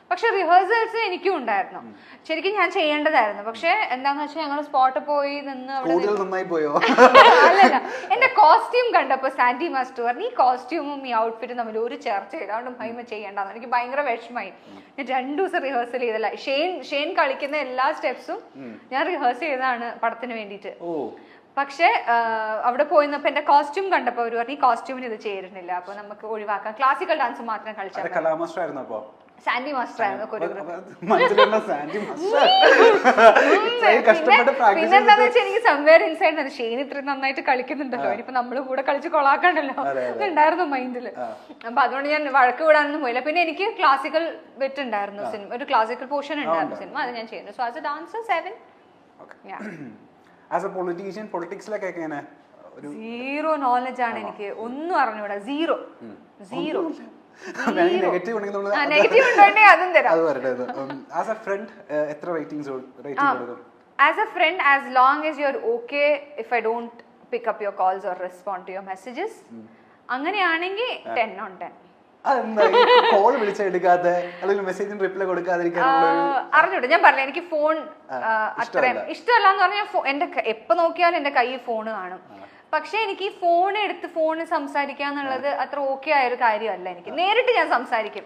പക്ഷെ റിഹേഴ്സൽസ് എനിക്കും ഉണ്ടായിരുന്നു. ശരിക്കും ഞാൻ ചെയ്യേണ്ടതായിരുന്നു. പക്ഷെ എന്താന്ന് വെച്ചാൽ ഞങ്ങൾ സ്പോട്ടിൽ പോയി നിന്ന് അല്ലല്ല, എന്റെ കോസ്റ്റ്യൂം കണ്ടപ്പോ സാൻഡി മാസ്റ്റർ പറഞ്ഞു ഈ കോസ്റ്റ്യൂമും ഈ ഔട്ട്ഫിറ്റും തമ്മിൽ ഒരു ചർച്ചയില്ല, അതുകൊണ്ട് മഹിമ ചെയ്യേണ്ടെന്ന്. എനിക്ക് ഭയങ്കര വിഷമായി. ഞാൻ 2 ദിവസം റിഹേഴ്സൽ ചെയ്തല്ല. ഷെയ്ൻ കളിക്കുന്ന എല്ലാ സ്റ്റെപ്സും ഞാൻ റിഹേഴ്സൽ ചെയ്തതാണ് പടത്തിന് വേണ്ടിയിട്ട്. പക്ഷെ അവിടെ പോയിന്നപ്പോ എന്റെ കോസ്റ്റ്യൂം കണ്ടപ്പോ ഒരു പറഞ്ഞു ഈ കോസ്റ്റ്യൂമിന് ഇത് ചേരുന്നില്ല, അപ്പൊ നമുക്ക് ഒഴിവാക്കാം, ക്ലാസിക്കൽ ഡാൻസ് മാത്രം കളിച്ചാൽ. സാൻഡി മാസ്റ്റർ ആയിരുന്നു പിന്നെന്താന്ന് വെച്ചാൽ എനിക്ക് സംവേർ ഇൻസൈഡ് ഷെയ്ൻ ഇത്ര നന്നായിട്ട് കളിക്കുന്നുണ്ടല്ലോ, ഇനിയിപ്പോ നമ്മള് കൂടെ കളിച്ച് കൊളാക്കണ്ടല്ലോ ഉണ്ടായിരുന്നു മൈൻഡില്. അപ്പൊ അതുകൊണ്ട് ഞാൻ വഴക്ക് വിടാനൊന്നും പോയില്ല. പിന്നെ എനിക്ക് ക്ലാസിക്കൽ ബെറ്റ് ഉണ്ടായിരുന്നു സിനിമ, ഒരു ക്ലാസിക്കൽ പോർഷൻ ഉണ്ടായിരുന്നു സിനിമ, അത് ഞാൻ ചെയ്യുന്നു. So as a dancer 7. As a politician പൊളിറ്റിക്സിലൊക്കെ എങ്ങനെ? സീറോ നോളജ് ആണ് എനിക്ക്, ഒന്നും അറിഞ്ഞൂടാ. സീറോ. നെഗറ്റീവ് ഉണ്ടെങ്കിൽ അതും തരാം. ആസ് എ ഫ്രണ്ട് എത്ര റേറ്റിംഗ്സ് കൊടുക്കും? As a friend, as long as you are okay if I don't pick up your calls or respond to your messages, അങ്ങനെയാണെങ്കിൽ 10 on 10. കോൾ വിളിച്ചെടുക്കാത്ത അല്ലെങ്കിൽ മെസ്സേജിന് റിപ്ലൈ അറിഞ്ഞൂടെ, ഞാൻ പറഞ്ഞില്ല എനിക്ക് ഫോൺ അത്രയും ഇഷ്ടമല്ല എന്ന് പറഞ്ഞാൽ എന്റെ എപ്പോ നോക്കിയാലും എന്റെ കയ്യിൽ ഫോണ് കാണും. പക്ഷെ എനിക്ക് ഈ ഫോൺ എടുത്ത് ഫോണ് സംസാരിക്കാന്നുള്ളത് അത്ര ഓക്കെ ആയ ഒരു കാര്യമല്ല. എനിക്ക് നേരിട്ട് ഞാൻ സംസാരിക്കും.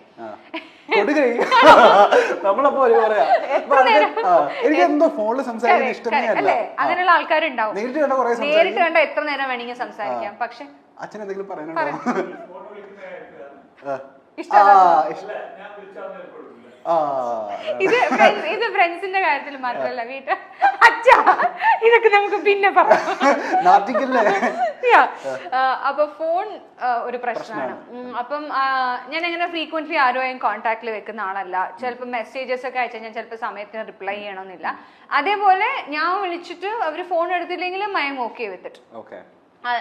അല്ലേ, അങ്ങനെയുള്ള ആൾക്കാരുണ്ടാവും. നേരിട്ട് കണ്ട എത്ര നേരം വേണമെങ്കിൽ സംസാരിക്കാം. പക്ഷെ അച്ഛനെന്തെങ്കിലും ഇത് ഫ്രണ്ട്സിന്റെ കാര്യത്തിൽ മാത്രല്ല, വീട്ടിൽ അച്ഛാ ഇതൊക്കെ നമുക്ക് പിന്നെ പറയാം. അപ്പൊ ഫോൺ ഒരു പ്രശ്നമാണ്. അപ്പം ഞാൻ അങ്ങനെ ഫ്രീക്വന്റ്ലി ആരുമായും കോൺടാക്റ്റിൽ വെക്കുന്ന ആളല്ല. ചിലപ്പോൾ മെസ്സേജസ് ഒക്കെ അയച്ചാൽ ഞാൻ ചിലപ്പോൾ സമയത്തിന് റിപ്ലൈ ചെയ്യണമെന്നില്ല. അതേപോലെ ഞാൻ വിളിച്ചിട്ട് അവര് ഫോൺ എടുത്തില്ലെങ്കിലും I am okay with it.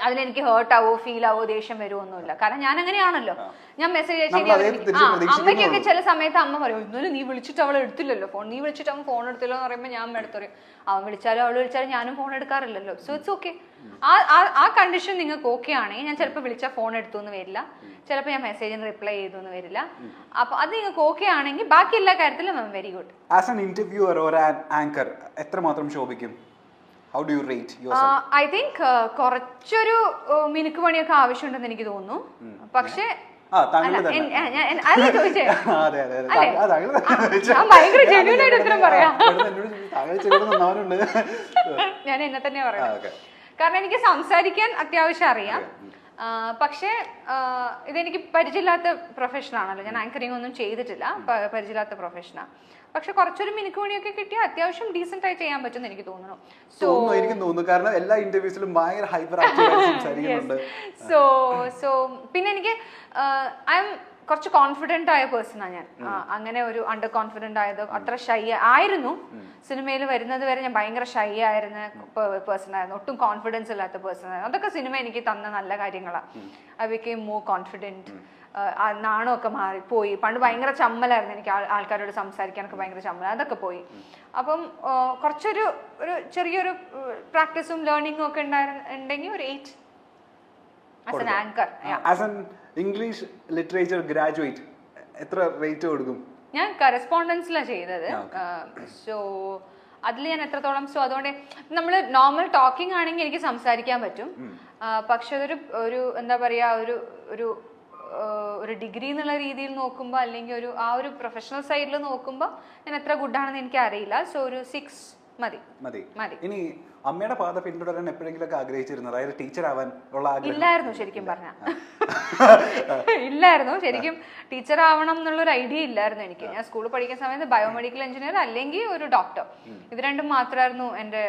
അതിലെനിക്ക് ഹേർട്ട് ആവോ ഫീൽ ആവോ ദേഷ്യം വരുമൊന്നുമില്ല. കാരണം ഞാൻ അങ്ങനെയാണല്ലോ. ഞാൻ മെസ്സേജ് അയച്ചു അമ്മയ്ക്കൊക്കെ ചില സമയത്ത് അമ്മ പറയും ഇന്നലെ നീ വിളിച്ചിട്ട് അവൾ എടുത്തില്ലല്ലോ ഫോൺ, നീ വിളിച്ചിട്ട് അവൻ ഫോൺ എടുത്തില്ലോ എന്ന് പറയുമ്പോൾ ഞാൻ എടുത്തു പറയും അവൻ വിളിച്ചാലും അവൾ വിളിച്ചാലും ഞാനും ഫോൺ എടുക്കാറില്ലല്ലോ. So it's okay. ആ കണ്ടീഷൻ നിങ്ങൾക്ക് ഓക്കെ ആണെങ്കിൽ ഞാൻ ചിലപ്പോൾ വിളിച്ചാൽ ഫോൺ എടുത്തു എന്ന് വരില്ല, ചിലപ്പോൾ ഞാൻ മെസ്സേജിന് റിപ്ലൈ ചെയ്തു എന്ന് വരില്ല. അപ്പൊ അത് നിങ്ങൾക്ക് ഓക്കെ ആണെങ്കിൽ ബാക്കി എല്ലാ കാര്യത്തിലും very good. As an interviewer or an anchor എത്രമാത്രം ശോഭിക്കും? How do you rate yourself? I think കുറച്ചൊരു മിനുക്ക് പണിയൊക്കെ ആവശ്യമുണ്ടെന്ന് എനിക്ക് തോന്നുന്നു. പക്ഷേ ഭയങ്കര ജെന്യൂൻ ആയിട്ട് ഉത്തരം പറയാം. ഞാൻ എന്നെ തന്നെ പറയാം. കാരണം എനിക്ക് സംസാരിക്കാൻ അത്യാവശ്യം അറിയാം. പക്ഷേ ഇതെനിക്ക് പരിചയമില്ലാത്ത പ്രൊഫഷനാണല്ലോ. ഞാൻ ആങ്കറിംഗ് ഒന്നും ചെയ്തിട്ടില്ല, പരിചയമില്ലാത്ത പ്രൊഫഷനാണ്. പക്ഷെ കുറച്ചൊരു മിനുക്ക് പണിയൊക്കെ കിട്ടിയാൽ അത്യാവശ്യം ഡീസെന്റ് ആയി ചെയ്യാൻ പറ്റുമെന്ന് എനിക്ക് തോന്നുന്നു. കാരണം എല്ലാ ഇന്റർവ്യൂസിലും ഭയങ്കര ഹൈപ്പർ ആക്റ്റീവ് സംസാരിക്കുന്നുണ്ട്. സോ പിന്നെ എനിക്ക് ഐ എം കുറച്ച് കോൺഫിഡന്റ് ആയ പേഴ്സണാണ് ഞാൻ. അങ്ങനെ ഒരു അണ്ടർ കോൺഫിഡന്റ് ആയത് അത്ര ഷൈ ആയിരുന്നു. സിനിമയിൽ വരുന്നത് വരെ ഞാൻ ഭയങ്കര ഷൈ ആയിരുന്ന പേഴ്സൺ ആയിരുന്നു, ഒട്ടും കോൺഫിഡൻസ് ഇല്ലാത്ത പേഴ്സൺ ആയിരുന്നു. അതൊക്കെ സിനിമ എനിക്ക് തന്ന നല്ല കാര്യങ്ങളാണ്. I became more confident. നാണമൊക്കെ മാറിപ്പോയി. പണ്ട് ഭയങ്കര ചമ്മലായിരുന്നു എനിക്ക്, ആൾക്കാരോട് സംസാരിക്കാനൊക്കെ ഭയങ്കര ചമ്മല, അതൊക്കെ പോയി. അപ്പം കുറച്ചൊരു ചെറിയൊരു പ്രാക്ടീസും ലേണിംഗും ഒക്കെ ഉണ്ടെങ്കിൽ ഒരു 8 as an anchor. As an English literature graduate എത്ര റേറ്റ് കൊടുക്കും? ഞാൻ കറസ്പോണ്ടൻസിലാണ് ചെയ്തത്. സോ അതിൽ ഞാൻ എത്രത്തോളം, സോ അതുകൊണ്ട് നമ്മൾ നോർമൽ ടോക്കിംഗ് ആണെങ്കിൽ എനിക്ക് സംസാരിക്കാൻ പറ്റും. പക്ഷെ ഒരു എന്താ പറയാ ഒരു ഡിഗ്രി എന്നുള്ള രീതിയിൽ നോക്കുമ്പോൾ അല്ലെങ്കിൽ ഒരു പ്രൊഫഷണൽ സൈഡിൽ നോക്കുമ്പോൾ ഞാൻ എത്ര ഗുഡാണെന്ന് എനിക്ക് അറിയില്ല. സോ ഒരു 6 മതി. ഇനി അമ്മയുടെ പാത പിന്തുടരാൻ എപ്പോഴെങ്കിലും ആഗ്രഹിച്ചിരുന്നു? അതായത് ടീച്ചർ ആവാൻ ഉള്ള ആഗ്രഹം ഇല്ലായിരുന്നു ശരിക്കും പറഞ്ഞാൽ. ഇല്ലായിരുന്നു ശരിക്കും, ടീച്ചർ ആവണം എന്നുള്ളൊരു ഐഡിയ ഇല്ലായിരുന്നു എനിക്ക്. ഞാൻ സ്കൂളിൽ പഠിക്കുന്ന സമയത്ത് ബയോമെഡിക്കൽ എഞ്ചിനീയർ അല്ലെങ്കിൽ ഒരു ഡോക്ടർ, ഇത് രണ്ടും മാത്രമായിരുന്നു എൻ്റെ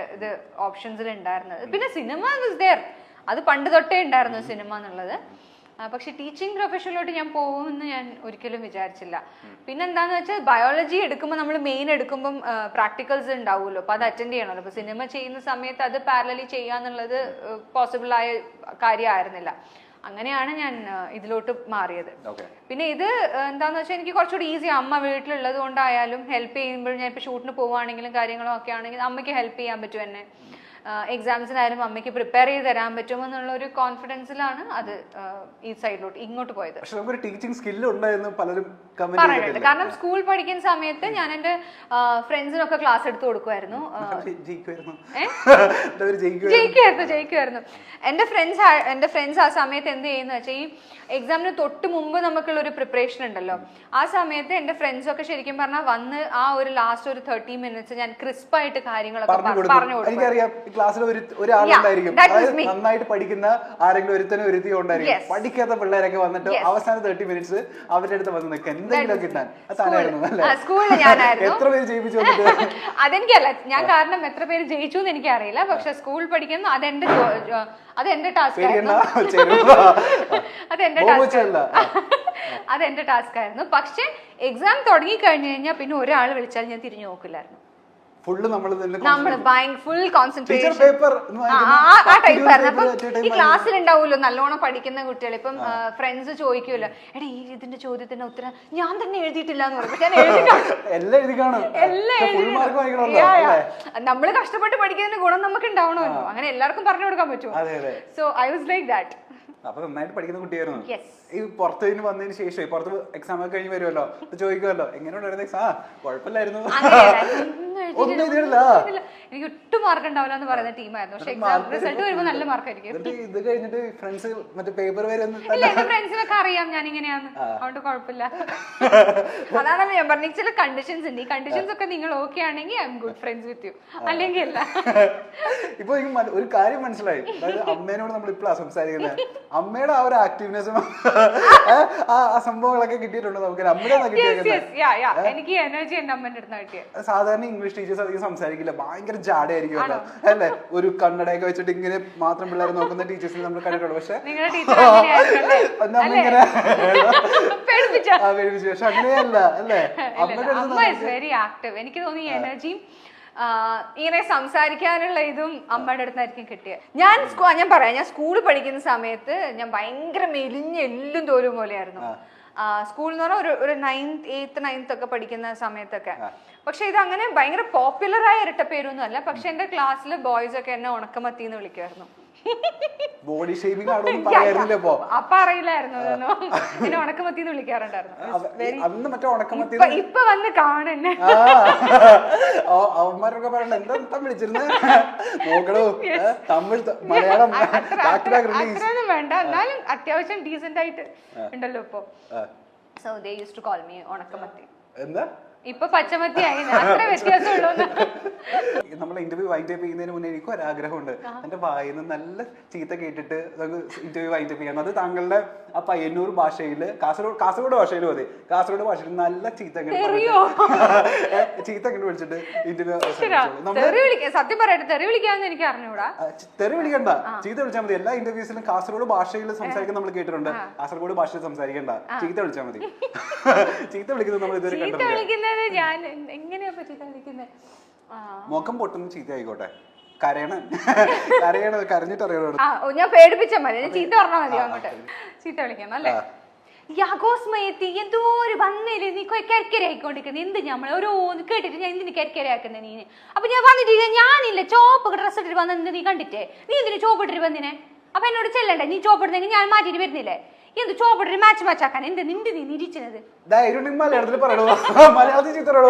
ഓപ്ഷൻസിൽ ഉണ്ടായിരുന്നത്. പിന്നെ സിനിമ വാസ് ദേർ, അത് പണ്ട് തൊട്ടേ ഉണ്ടായിരുന്നു സിനിമ എന്നുള്ളത്. പക്ഷെ ടീച്ചിങ് പ്രൊഫഷനിലോട്ട് ഞാൻ പോകുമെന്ന് ഞാൻ ഒരിക്കലും വിചാരിച്ചില്ല. പിന്നെന്താന്ന് വെച്ചാൽ ബയോളജി എടുക്കുമ്പോൾ നമ്മൾ മെയിൻ എടുക്കുമ്പം പ്രാക്ടിക്കൽസ് ഉണ്ടാവുമല്ലോ, അപ്പൊ അത് അറ്റൻഡ് ചെയ്യണമല്ലോ. അപ്പൊ സിനിമ ചെയ്യുന്ന സമയത്ത് അത് പാരലലി ചെയ്യാന്നുള്ളത് പോസിബിൾ ആയ കാര്യമായിരുന്നില്ല. അങ്ങനെയാണ് ഞാൻ ഇതിലോട്ട് മാറിയത്. പിന്നെ ഇത് എന്താന്ന് വെച്ചാൽ എനിക്ക് കുറച്ചുകൂടി ഈസി, അമ്മ വീട്ടിലുള്ളത് കൊണ്ടായാലും ഹെൽപ്പ് ചെയ്യുമ്പോൾ ഞാൻ ഇപ്പൊ ഷൂട്ടിന് പോവുകയാണെങ്കിലും കാര്യങ്ങളും ഒക്കെ ആണെങ്കിൽ അമ്മയ്ക്ക് ഹെൽപ്പ് ചെയ്യാൻ പറ്റും എന്നെ. എക്സാംസിനായാലും അമ്മയ്ക്ക് പ്രിപ്പയർ ചെയ്ത് തരാൻ പറ്റുമെന്നുള്ള ഒരു കോൺഫിഡൻസിലാണ് അത് ഈ സൈഡിലോട്ട് ഇങ്ങോട്ട് പോയത്. പക്ഷെ നമുക്കൊരു ടീച്ചിങ് സ്കില്ല് ഉണ്ടായിരുന്നു പലരും പറഞ്ഞിട്ടുണ്ട്. കാരണം സ്കൂൾ പഠിക്കുന്ന സമയത്ത് ഞാൻ എന്റെ ഫ്രണ്ട്സിനൊക്കെ ക്ലാസ് എടുത്ത് കൊടുക്കുമായിരുന്നു. ജയിക്കുമായിരുന്നു. എന്റെ ഫ്രണ്ട്സ് ആ സമയത്ത് എന്ത് ചെയ്യുന്ന വെച്ചാൽ ഈ എക്സാമിന് തൊട്ട് മുമ്പ് നമുക്കുള്ള ഒരു പ്രിപ്പറേഷൻ ഉണ്ടല്ലോ, ആ സമയത്ത് എന്റെ ഫ്രണ്ട്സ് ഒക്കെ ശരിക്കും പറഞ്ഞാൽ വന്ന് ആ ഒരു ലാസ്റ്റ് ഒരു 30 minutes ഞാൻ ക്രിസ്പായിട്ട് കാര്യങ്ങളൊക്കെ പറഞ്ഞു കൊടുക്കും. എനിക്കറിയാം ക്ലാസ്സിൽ ഒരാളുണ്ടായിരിക്കും നന്നായിട്ട് പഠിക്കുന്ന ആരെങ്കിലും ഒരുത്തി ഉണ്ടായിരിക്കും. പഠിക്കാത്ത പിള്ളേരൊക്കെ വന്നിട്ട് അവസാന 30 minutes അവരുടെ അടുത്ത് വന്ന് നിൽക്കാൻ എന്തെങ്കിലും കിട്ടാൻ സ്കൂളിൽ ഞാനായിരുന്നു. എത്ര പേര് ജയിപ്പിച്ചു? അതെനിക്കല്ല, ഞാൻ കാരണം എത്ര പേര് ജയിച്ചു എന്ന് എനിക്കറിയില്ല. പക്ഷെ സ്കൂൾ പഠിക്കുന്ന അതെന്റെ ടാസ്ക് ആയിരുന്നു. അതെന്റെ ടാസ്ക് ആയിരുന്നു. പക്ഷെ എക്സാം തുടങ്ങി കഴിഞ്ഞു കഴിഞ്ഞാൽ പിന്നെ ഒരാൾ വിളിച്ചാൽ ഞാൻ തിരിഞ്ഞു നോക്കില്ലായിരുന്നു. ഫുൾ കോൺസെൻട്രേഷൻ ആ ടൈപ്പ് ആയിരുന്നു. അപ്പം ഈ ക്ലാസ്സിൽ ഉണ്ടാവുമല്ലോ നല്ലോണം പഠിക്കുന്ന കുട്ടികൾ. ഇപ്പം ഫ്രണ്ട്സ് ചോദിക്കുമല്ലോ, എടാ ഈ ഇതിന്റെ ചോദ്യത്തിന്റെ ഉത്തരം ഞാൻ തന്നെ എഴുതിയിട്ടില്ല എന്ന് പറഞ്ഞു. ഞാൻ നമ്മള് കഷ്ടപ്പെട്ട് പഠിക്കുന്നതിന് ഗുണം നമുക്ക് ഉണ്ടാവണമല്ലോ, അങ്ങനെ എല്ലാവർക്കും പറഞ്ഞു കൊടുക്കാൻ പറ്റുമോ? So I was like that. അപ്പൊ നന്നായിട്ട് പഠിക്കുന്ന കുട്ടിയായിരുന്നു. ഈ പുറത്ത് വന്നതിന് ശേഷം പുറത്ത് എക്സാം ഒക്കെ കഴിഞ്ഞ് വരുമല്ലോ, ചോദിക്കുമല്ലോ എങ്ങനെയുണ്ടായിരുന്നു എക്സാം? കുഴപ്പമില്ലായിരുന്നു, എനിക്ക് ഒട്ടും മാർക്ക് ഉണ്ടാവില്ല എന്ന് പറയുന്ന ടീമായിരുന്നു. പക്ഷെ എക്സാം റിസൾട്ട് വരുമ്പോൾ നല്ല മാർക്ക് ആയിരിക്കും. ഇത് കഴിഞ്ഞിട്ട് ഫ്രണ്ട്സ് മറ്റേ പേപ്പർ ഇല്ല, എന്റെ ഫ്രണ്ട്സിനൊക്കെ അറിയാം ഞാൻ ഇങ്ങനെയാന്ന്, അതുകൊണ്ട് കുഴപ്പമില്ല. അതാണ് ഞാൻ പറഞ്ഞ ചില കണ്ടീഷൻസ് ഉണ്ട്. ഈ കണ്ടീഷൻസ് ഒക്കെ നിങ്ങൾ ഓക്കെ ആണെങ്കിൽ I M good friends with you, അല്ലെങ്കിൽ അല്ല. ഇപ്പൊ ഒരു കാര്യം മനസ്സിലായി, അതായത് അമ്മേനോട് നമ്മൾ ഇപ്പോഴാണ് സംസാരിക്കുന്നത്. അമ്മയുടെ ആ ഒരു ആക്റ്റീവ്നെസ്സും ആ സംഭവങ്ങളൊക്കെ കിട്ടിയിട്ടുണ്ട് നമുക്ക്. എനിക്ക് എനർജി എന്റെ അമ്മേന്റെ അടുത്ത് കിട്ടിയത്. സാധാരണ ഇംഗ്ലീഷ് ടീച്ചേഴ്സ് അധികം സംസാരിക്കില്ല, ഭയങ്കര ജാടയായിരിക്കുമല്ലോ അല്ലേ? ഒരു കണ്ണടയൊക്കെ വെച്ചിട്ട് ഇങ്ങനെ മാത്രം പിള്ളേരെ നോക്കുന്ന ടീച്ചേഴ്സിനെ നമ്മൾ കണ്ടിട്ടുള്ളൂ. പക്ഷെ നമ്മളിങ്ങനെ പേടിപ്പിച്ചു. പക്ഷെ അങ്ങനെയല്ല അല്ലേ? അമ്മ ഇസ് വെരി ആക്റ്റീവ്. എനിക്ക് തോന്നി എനർജിയും ഇങ്ങനെ സംസാരിക്കാനുള്ള ഇതും അമ്മയുടെ അടുത്തായിരിക്കും കിട്ടിയത്. ഞാൻ പറയാം, ഞാൻ സ്കൂളിൽ പഠിക്കുന്ന സമയത്ത് ഞാൻ ഭയങ്കര മെലിഞ്ഞ എല്ലും തോലും പോലെയായിരുന്നു. സ്കൂളിൽ എന്ന് പറഞ്ഞാൽ ഒരു 9th 8th 9th ഒക്കെ പഠിക്കുന്ന സമയത്തൊക്കെ. പക്ഷെ ഇത് അങ്ങനെ ഭയങ്കര പോപ്പുലറായ ഇരട്ടപ്പേരൊന്നും അല്ല. പക്ഷെ എന്റെ ക്ലാസ്സിലെ ബോയ്സ് ഒക്കെ എന്നെ ഉണക്കമത്തി എന്ന് വിളിക്കുമായിരുന്നു. ബോഡി ഷേപ്പിംഗ് ആണോ അപ്പൊ അറിയില്ലായിരുന്നു, എന്നെ ഉണക്കമത്തി എന്ന് വിളിക്കാറുണ്ടായിരുന്നു. ഇപ്പൊ വന്ന് കാണുന്നെ അവന്മാരൊക്കെ പറയണ്ട എന്താ വിളിച്ചിരുന്നത് നോക്കണോ തമിഴ് മലയാളം അത്രയൊന്നും വേണ്ട, എന്നാലും അത്യാവശ്യം ഡീസന്റ് ആയിട്ട് ഉണ്ടല്ലോ ഇപ്പൊ. So they used to call me ഉണക്കമത്തി. എന്താ ഇപ്പൊ പച്ചമത്തി ആയി, അത്ര വ്യത്യാസമുള്ളൂ. നമ്മളെ ഇന്റർവ്യൂ വൈൻഡ് അപ്പ് ചെയ്യുന്നതിന് മുന്നേ എനിക്ക് ഒരാഗ്രഹമുണ്ട്. എന്റെ വായിന്ന് നല്ല ചീത്ത കേട്ടിട്ട് ഇന്റർവ്യൂ വൈൻഡ് അപ്പ് ചെയ്യാം. അത് താങ്കളുടെ ആ പയ്യന്നൂർ ഭാഷയില് കാസർഗോഡ് ഭാഷയിൽ മതി. കാസർഗോഡ് ഭാഷയിൽ നല്ല ചീത്ത കണ്ടു വിളിച്ചിട്ട് ഇന്റർവ്യൂ. സത്യം പറയട്ടെ, തെറി വിളിക്കാന്ന് എനിക്ക് അറിഞ്ഞൂടാ. തെറി വിളിക്കണ്ട, ചീത്ത വിളിച്ചാൽ മതി. എല്ലാ ഇന്റർവ്യൂസിലും കാസർഗോഡ് ഭാഷയിൽ സംസാരിക്കാൻ നമ്മൾ കേട്ടിട്ടുണ്ട്. കാസർഗോഡ് ഭാഷയിൽ സംസാരിക്കണ്ട, ചീത്ത വിളിച്ചാൽ മതി. ചീത്ത വിളിക്കുന്നത് നമ്മൾ ഇതുവരെ കണ്ടിട്ടില്ല. ഞാൻ എങ്ങനെയാ കളിക്കുന്നത്? മുഖം പൊട്ടുന്ന ചീത്ത ആയിക്കോട്ടെ, കരഞ്ഞിട്ട് അറിയണോ? ഞാൻ പേടിപ്പിച്ചാൽ മതി, ഞാൻ ചീത്ത പറഞ്ഞാൽ മതി. അങ്ങോട്ട് ചീത്ത വിളിക്കണം അല്ലേ? യാഗോസ്മയത്തി എന്തോ ഒരു വന്നില്ലേ, നീ കരിക്കര ആയിക്കൊണ്ടിരിക്കുന്നത്. എന്ത് നമ്മൾ ഓരോ കേട്ടിട്ട് ഞാൻ എന്തിനു കരിക്കര ആക്കുന്നത്? നീ അപ്പൊ ഞാൻ വന്നിട്ട് ഞാനില്ല ചോപ്പ് ഡ്രസ് ഇട്ടിട്ട് വന്നത് നീ കണ്ടിട്ടേ, നീ എന്തിനു ചോപ്പ് ഇട്ടിട്ട് വന്നിനെ? അപ്പൊ എന്നോട് ചെല്ലണ്ടേ? നീ ചോപ്പ് ഇടുന്നെങ്കിൽ ഞാൻ മാറ്റിട്ട് വരുന്നില്ലേ? എന്ത് ചോപ്പിട്ടൊരു മാച്ച് ആക്കാൻ എന്ത് നിന്റെ നീ നിരിച്ചത്? മലയാളത്തിൽ പറയണോ? മലയാളത്തിൽ ചിത്രം